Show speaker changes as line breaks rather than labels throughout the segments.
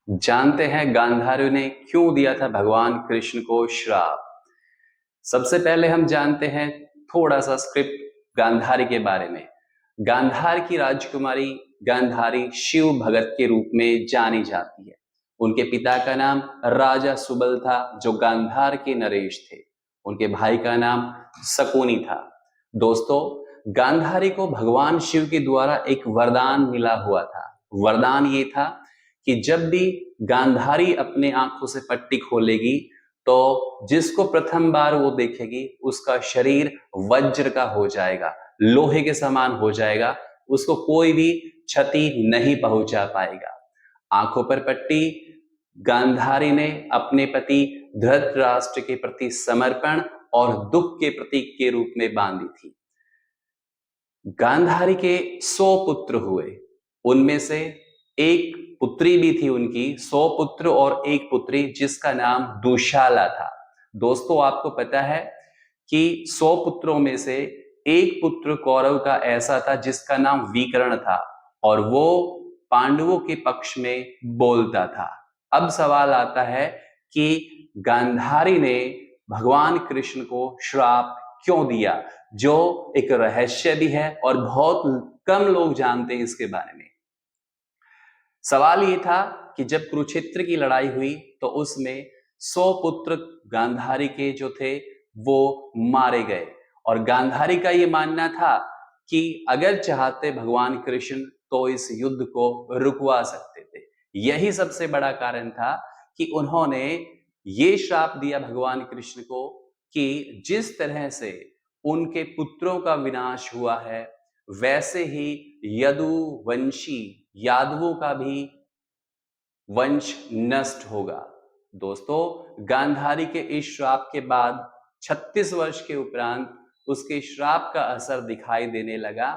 जानते हैं गांधारी ने क्यों दिया था भगवान कृष्ण को श्राप। सबसे पहले हम जानते हैं थोड़ा सा स्क्रिप्ट गांधारी के बारे में। गांधार की राजकुमारी गांधारी शिव भगत के रूप में जानी जाती है। उनके पिता का नाम राजा सुबल था जो गांधार के नरेश थे। उनके भाई का नाम शकुनी था। दोस्तों, गांधारी को भगवान शिव के द्वारा एक वरदान मिला हुआ था। वरदान ये था कि जब भी गांधारी अपने आंखों से पट्टी खोलेगी तो जिसको प्रथम बार वो देखेगी उसका शरीर वज्र का हो जाएगा, लोहे के समान हो जाएगा, उसको कोई भी क्षति नहीं पहुंचा पाएगा। आंखों पर पट्टी गांधारी ने अपने पति धृतराष्ट्र के प्रति समर्पण और दुख के प्रतीक के रूप में बांधी थी। गांधारी के 100 पुत्र हुए, उनमें से एक पुत्री भी थी उनकी। 100 पुत्र और एक पुत्री जिसका नाम दुशाला था। दोस्तों, आपको पता है कि 100 पुत्रों में से एक पुत्र कौरव का ऐसा था जिसका नाम विकर्ण था और वो पांडवों के पक्ष में बोलता था। अब सवाल आता है कि गांधारी ने भगवान कृष्ण को श्राप क्यों दिया, जो एक रहस्य भी है और बहुत कम लोग जानते हैं इसके बारे में। सवाल ये था कि जब कुरुक्षेत्र की लड़ाई हुई तो उसमें 100 पुत्र गांधारी के जो थे वो मारे गए और गांधारी का ये मानना था कि अगर चाहते भगवान कृष्ण तो इस युद्ध को रुकवा सकते थे। यही सबसे बड़ा कारण था कि उन्होंने ये श्राप दिया भगवान कृष्ण को कि जिस तरह से उनके पुत्रों का विनाश हुआ है वैसे ही यदुवंशी यादवों का भी वंश नष्ट होगा। दोस्तों, गांधारी के इस श्राप के बाद 36 वर्ष के उपरांत उसके श्राप का असर दिखाई देने लगा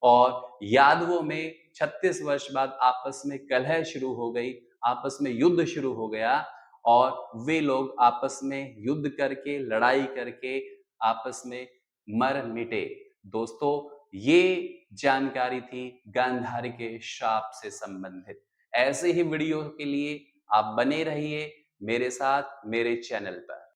और यादवों में 36 वर्ष बाद आपस में कलह शुरू हो गई, आपस में युद्ध शुरू हो गया और वे लोग आपस में युद्ध करके लड़ाई करके आपस में मर मिटे। दोस्तों, ये जानकारी थी गांधारी के श्राप से संबंधित। ऐसे ही वीडियो के लिए आप बने रहिए मेरे साथ मेरे चैनल पर।